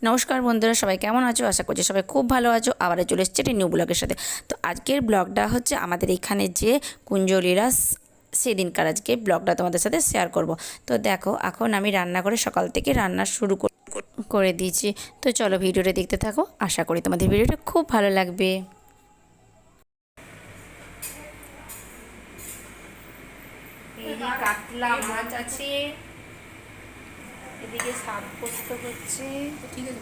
নমস্কার বন্ধুরা, সবাই কেমন আছো? আশা করছি সবাই খুব ভালো আছো। আবার চলে এসেছি একটি নিউ ব্লগের সাথে। তো আজকের ব্লগটা হচ্ছে আমাদের এখানে যে কুঞ্জলীলা সেদিনকার আজকে ব্লগটা তোমাদের সাথে শেয়ার করব। তো দেখো, এখন আমি রান্না করে সকাল থেকে রান্না শুরু করে দিয়েছি। তো চলো ভিডিওটা দেখতে থাকো, আশা করি তোমাদের ভিডিওটা খুব ভালো লাগবে। এই যে কাতলা মাছ আছে, এদিকে শাক পোস্ত হচ্ছে,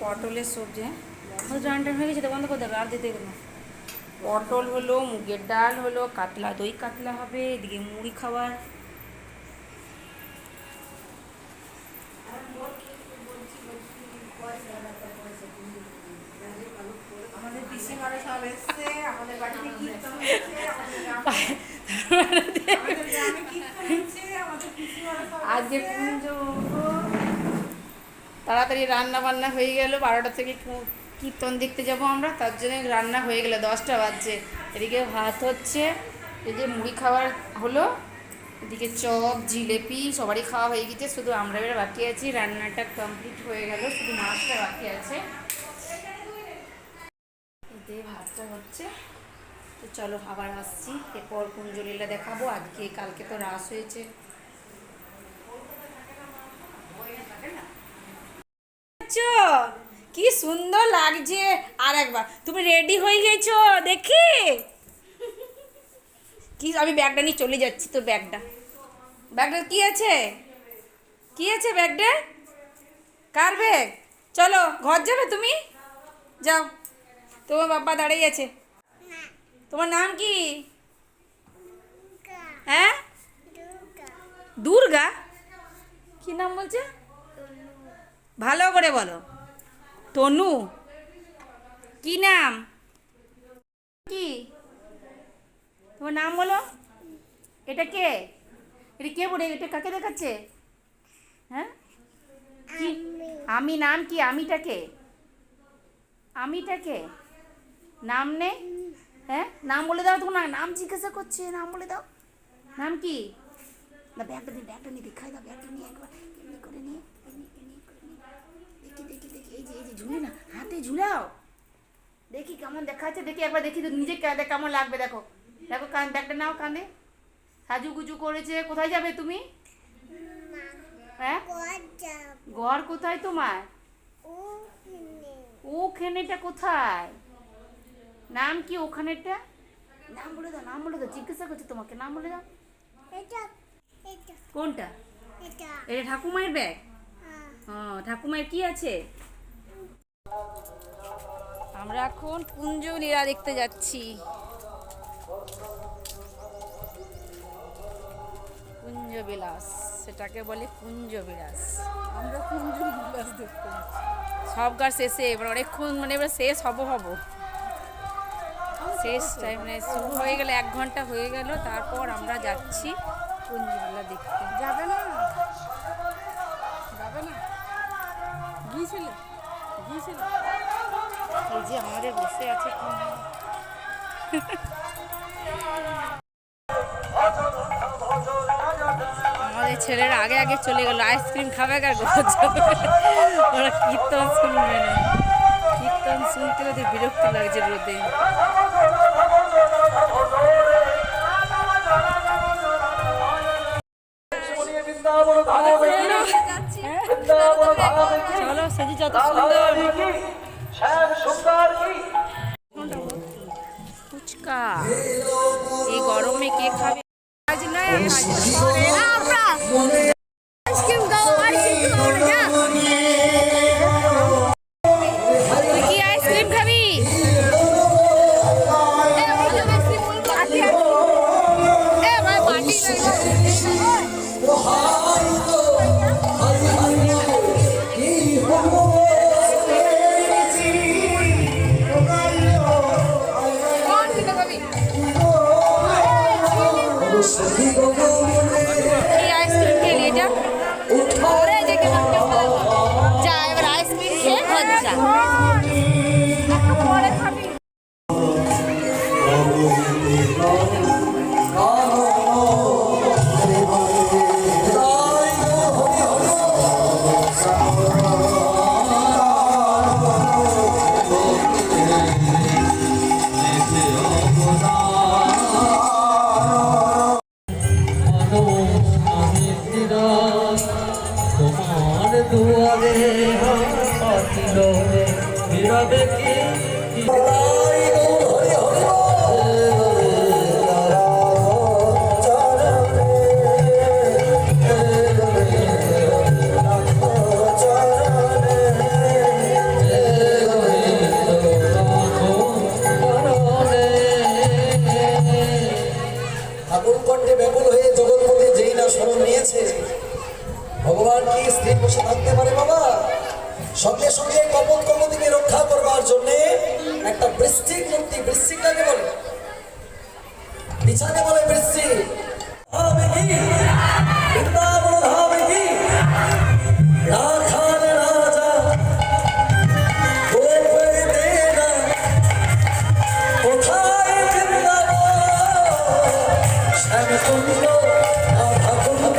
পটলের সবজি। রান্না হয়ে গেছে, তো বন্ধ করে দেবে, আর দিতে গেল। পটল হলো, মুগের ডাল হলো, কাতলা দই কাতলা হবে, এদিকে মুড়ি খাবার। আমাদের পিসিমারা সব এসছে, আমাদের বাড়িতে কীর্তন হচ্ছে, আজকে পুজো। তাড়াতাড়ি রান্না বান্না হয়ে গেল, 12টা থেকে কীর্তন দেখতে যাব আমরা, তার জন্য রান্না হয়ে গেল, 10টা বাজছে। এদিকে ভাত হচ্ছে, এই যে মুড়ি খাবার হলো, এদিকে চপ জিলেপি সবারই খাওয়া হয়ে গেছে, শুধু আমরা এবার বাকি আছি। রান্নাটা কমপ্লিট হয়ে গেল, শুধু মাছটা বাকি আছে। এতে ভাতটা হচ্ছে। তো চলো আবার আসছি, এরপর কুঞ্জলীলা দেখাবো। আজকে কালকে তো রাস হয়েছে। কি সুন্দর লাগছে। আর একবার তুমি রেডি হয়ে গেছো দেখি। কি আমি ব্যাগটা নিয়ে চলে যাচ্ছি। তোর ব্যাগটা কি আছে? কি আছে ব্যাগটা? কার ব্যাগ? চলো ঘর যাবে তুমি, যাও। তোমার বাবা দাঁড়িয়ে আছে। তোমার নাম কি? হ্যাঁ, দুর্গা। কি নাম বলছে? ভালো করে বলো। তনু। কি নাম? কি তোমার নাম বলো? এটা কে? এটা কে বলে? এটা কাকে দেখাচ্ছে? হ্যাঁ, কি আমি? নাম কি? আমিটাকে? আমিটাকে নাম নেই? হ্যাঁ, নাম বলে দাও। তোমার নাম জিজ্ঞাসা করছে, নাম বলে দাও। নাম কি? না, ব্যাগটা নিয়ে দেখাই দাও। ব্যাগটা নিয়ে একবার এমনি করে নিয়ে, এমনি করে নিয়ে দেখি দেখি দেখি। এই যে ঝুলি না, হাতে ঝুলাও, দেখি কেমন দেখাচ্ছে। দেখি একবার, দেখি তো নিজে কেমন লাগবে। দেখো দেখো, ব্যাগটা নাও, কাঁধে সাজুগুজু করেছে। কোথায় যাবে তুমি? হ্যাঁ, ঘর কোথায় তোমার? ওখানেটা কোথায়? নাম কি ওখানেটা? নাম বলে দাও, নাম বলে দাও। জিজ্ঞাসা করছে তোমাকে, নাম বলে দাও। কোনটা? এটা ঠাকুমায়ের ব্যাগ। হ্যাঁ, ঠাকুমায়ের কি আছে? আমরা এখন কুঞ্জলীলা দেখতে যাচ্ছি। কুঞ্জবিলাস, সেটাকে বলে কুঞ্জবিলাস। আমরা কুঞ্জবিলাস দেখতে যাচ্ছি। সব গাছ শেষে, এবার অনেকক্ষণ, মানে এবার শেষ হব। শেষ টাইম মানে শুরু হয়ে গেলে 1 ঘন্টা হয়ে গেল, তারপর আমরা যাচ্ছি কুঞ্জলীলা দেখতে। যাবে না? যাবে না? গিয়েছিল। এই যে আমাদের বসে আছে। আমাদের ছেলেরা আগে আগে চলে গেল, আইসক্রিম খাবে আর ওরা কীর্তন শুনবে না। কীর্তন শুনতে ওদের বিরক্তি লাগছে রোদে। চলো, সেজি যত সুন্দর ফুচকা, এই গরমে কে খাবে? আজ নয়, তুই কি আইসক্রিম খাবি? এই আইসক্রিম খেলি, এটা যা, এবার আইসক্রিম খেয়ে ঘর যা। মিলনে নীরবে কি আগুন কণ্ঠে ব্যাকুল হয়ে জগৎপতি যেই না শরণ নিয়েছে, ভগবান কি স্থির বসে থাকতে পারে বাবা? সঙ্গে সঙ্গে কপট কপতিকে রক্ষা করবার জন্য একটা বৃশ্চিক মূর্তি, বৃশ্চিকটাকে বলে বিছানে বলে বৃশ্চিক হবে কি বৃন্দাবন হবে কি রাখাল রাজা কোথায় দেনা কোথায় বৃন্দাবন শ্যামকুণ্ড রাধাকুণ্ড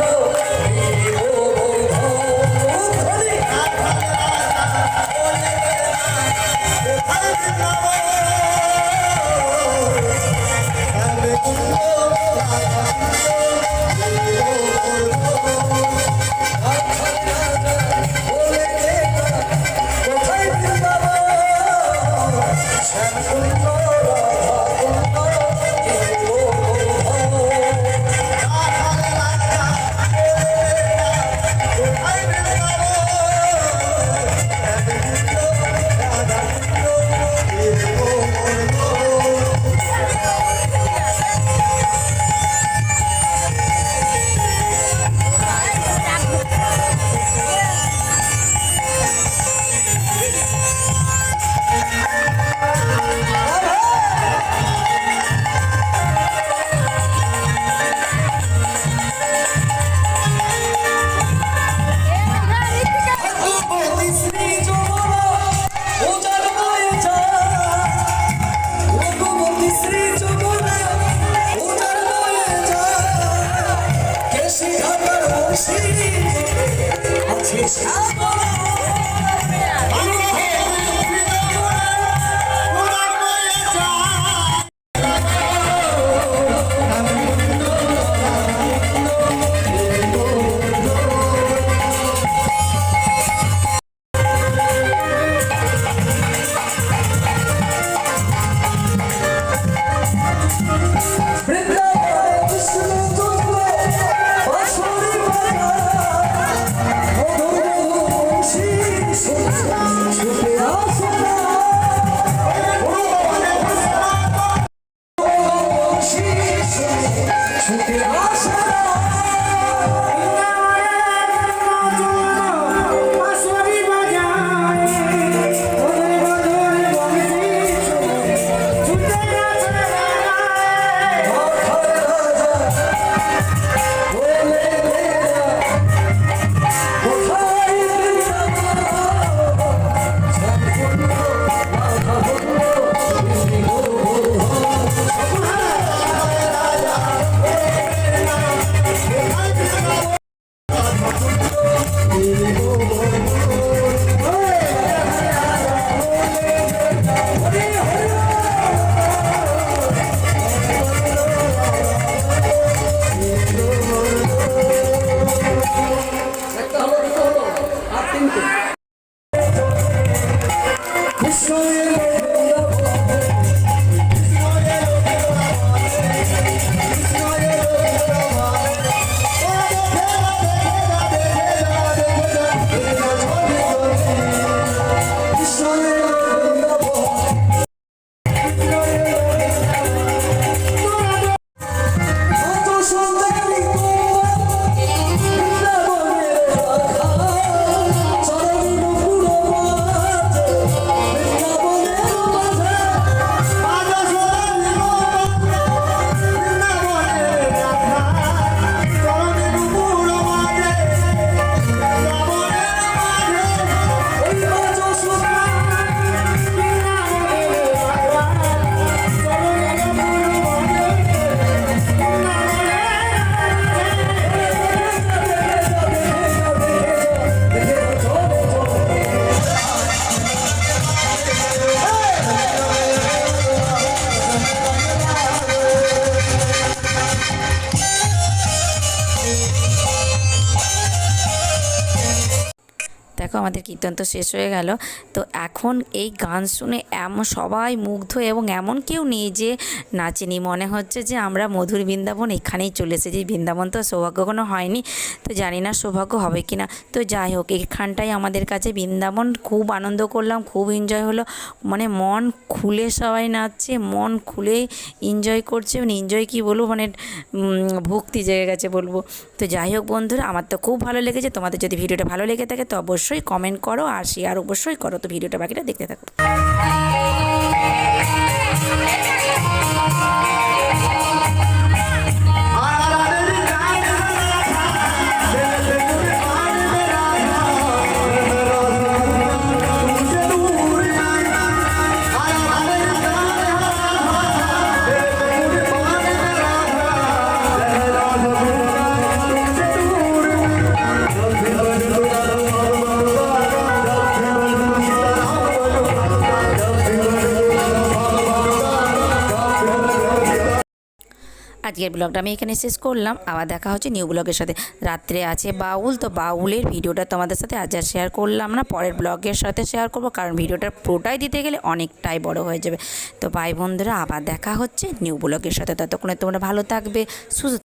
আমাদের কীর্তন তো শেষ হয়ে গেল। তো এখন এই গান শুনে এমন সবাই মুগ্ধ এবং এমন কেউ নেই যে নাচেনি। মনে হচ্ছে যে আমরা মধুর বৃন্দাবন এখানেই চলে এসেছি। বৃন্দাবন তো সৌভাগ্য কোনো হয়নি, তো জানি না সৌভাগ্য হবে কি না। তো যাই হোক, এখানটাই আমাদের কাছে বৃন্দাবন। খুব আনন্দ করলাম, খুব এনজয় হলো, মানে মন খুলে সবাই নাচছে, মন খুলে এনজয় করছে। মানে এনজয় কী বলবো, মানে ভক্তি জেগে গেছে বলবো। তো যাই হোক বন্ধুরা, আমার তো খুব ভালো লেগেছে। তোমাদের যদি ভিডিওটা ভালো লেগে থাকে তো অবশ্যই কমেন্ট করো আর শেয়ার অবশ্যই করো। তো ভিডিওটা বাকিটা দেখতে থাকো। আজকের ব্লগটা আমি এখানে শেষ করলাম। আবার দেখা হচ্ছে নিউ ব্লগের সাথে। রাত্রে আছে বাউল, তো বাউলের ভিডিওটা তোমাদের সাথে আজ আর শেয়ার করলাম না, পরের ব্লগের সাথে শেয়ার করব, কারণ ভিডিওটা পুরোটাই দিতে গেলে অনেকটাই বড় হয়ে যাবে। তো বাই বন্ধুরা, আবার দেখা হচ্ছে নিউ ব্লগের সাথে। ততক্ষণে তোমরা ভালো থাকবে, সুস্থ